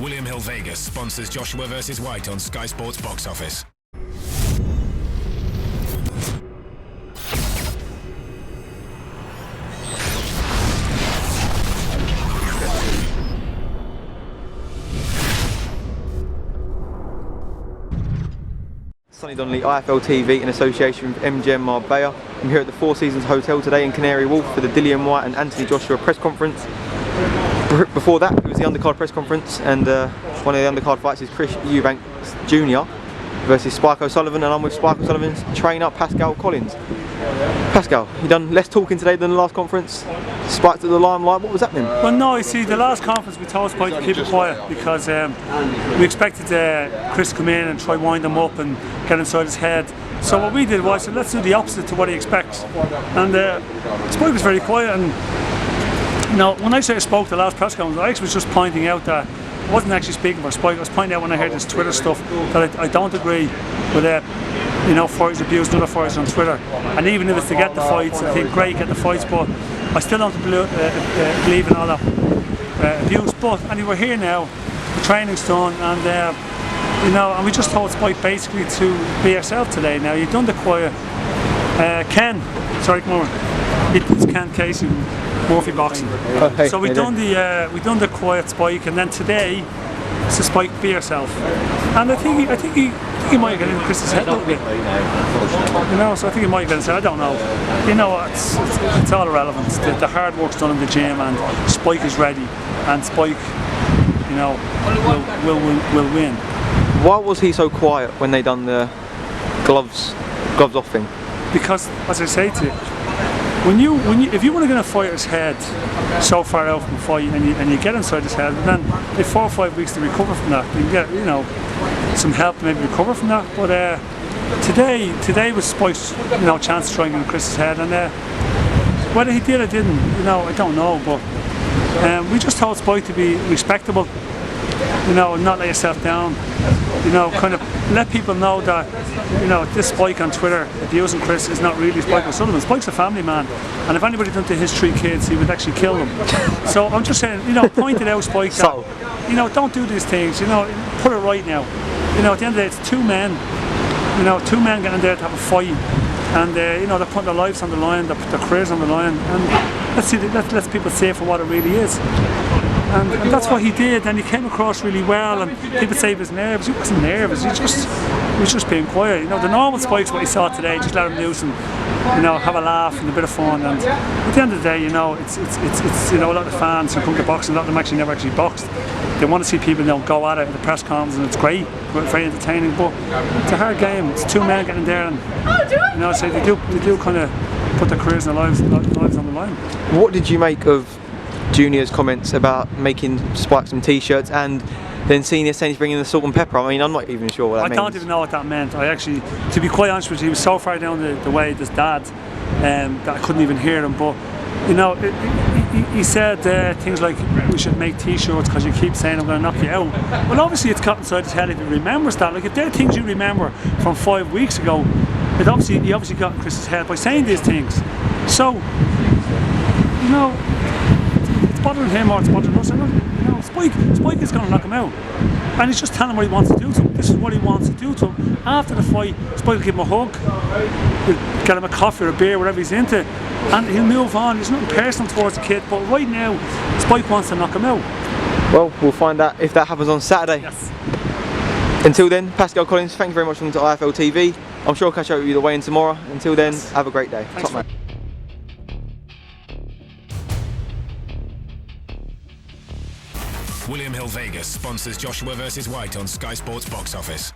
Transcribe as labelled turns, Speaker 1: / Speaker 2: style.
Speaker 1: William Hill Vegas sponsors Joshua vs White on Sky Sports Box Office.
Speaker 2: Sonny Donnelly, IFL TV in association with MGM Marbella. I'm here at the Four Seasons Hotel today in Canary Wharf for the Dillian Whyte and Anthony Joshua press conference. Before that, it was the undercard press conference, and one of the undercard fights is Chris Eubank Jr. versus Spike O'Sullivan, and I'm with Spike O'Sullivan's trainer, PASCAL Collins. PASCAL, you done less talking today than the last conference? Spike to the limelight, what was happening?
Speaker 3: Well, no, you see, the last conference we told Spike to keep it quiet because we expected Chris to come in and try wind him up and get inside his head. So what we did was, let's do the opposite to what he expects. And Spike was very quiet, and you know, when I say I spoke the last press conference, I actually was just pointing out that I wasn't actually speaking for Spike. I was pointing out when I heard this Twitter stuff that I don't agree with you know, fighters abusing other fighters on Twitter. And even if it's to get the fights, I think great, get the fights, but I still don't believe in all that abuse. But anyway, we're here now, the training's done, and you know, and we just told Spike basically to be yourself today. Now you've done the quiet. Sorry, come over. It's Ken Casey, Murphy Boxing.
Speaker 2: Oh, hey,
Speaker 3: so we've done the quiet Spike, and then today it's the Spike, be yourself. And I think he might get in Chris's head a little bit. You know, so I think he might get in his head. I don't know. You know, it's all irrelevant. The hard work's done in the gym, and Spike is ready, and Spike, you know, will win.
Speaker 2: Why was he so quiet when they done the gloves off thing?
Speaker 3: Because, as I say to you, if you want to get a fighter's head so far out from the fight, and you get inside his head, then they 4 or 5 weeks to recover from that. You can get, you know, some help to maybe recover from that. But today was Spike's, you know, chance to try and get in Chris's head, and whether he did or didn't, you know, I don't know. But we just told Spike to be respectable, you know, and not let yourself down. You know, kind of let people know that, you know, this Spike on Twitter abusing Chris is not really Spike O'Sullivan. Spike's a family man, and if anybody done to his 3 kids, he would actually kill them. So I'm just saying, you know, point it out, Spike, that, you know, don't do these things. You know, put it right now. You know, at the end of the day, it's 2 men. You know, 2 men getting there to have a fight, and you know, they're putting their lives on the line, their careers on the line, and let's people see it for what it really is. And that's what he did, and he came across really well, and people say he was nervous. He wasn't nervous, he was just being quiet. You know, the normal Spike's what he saw today, just let him loose and, you know, have a laugh and a bit of fun. And at the end of the day, you know, it's you know, a lot of the fans who come to boxing, a lot of them actually never actually boxed. They want to see people, you know, go at it at the press conference, and it's great, very entertaining, but it's a hard game. It's 2 men getting there, and, you know, so they do kind of put their careers and their lives on the line.
Speaker 2: What did you make of Junior's comments about making Spike some t-shirts, and then Senior saying he's bringing the salt and pepper? I mean, I'm not even sure what that means.
Speaker 3: I don't even know what that meant. I actually, to be quite honest with you, he was so far down the way, this dad, that I couldn't even hear him. But, you know, he said things like, we should make t-shirts because you keep saying I'm going to knock you out. Well, obviously it's got inside his head if he remembers that. Like, if there are things you remember from 5 weeks ago, he obviously got in Chris's head by saying these things. So, you know, bothering him or it's bothering us. You know, Spike is going to knock him out, and he's just telling him what he wants to do to him. This is what he wants to do to him. After the fight, Spike will give him a hug, he'll get him a coffee or a beer, whatever he's into, and he'll move on. There's nothing personal towards the kid, but right now Spike wants to knock him out.
Speaker 2: Well, we'll find out if that happens on Saturday.
Speaker 3: Yes.
Speaker 2: Until then, PASCAL Collins, thank you very much for coming to IFL TV. I'm sure I'll catch up with you the way in tomorrow. Until then, have a great day.
Speaker 3: Thanks,
Speaker 2: Top man.
Speaker 1: William Hill Vegas sponsors Joshua vs White on Sky Sports Box Office.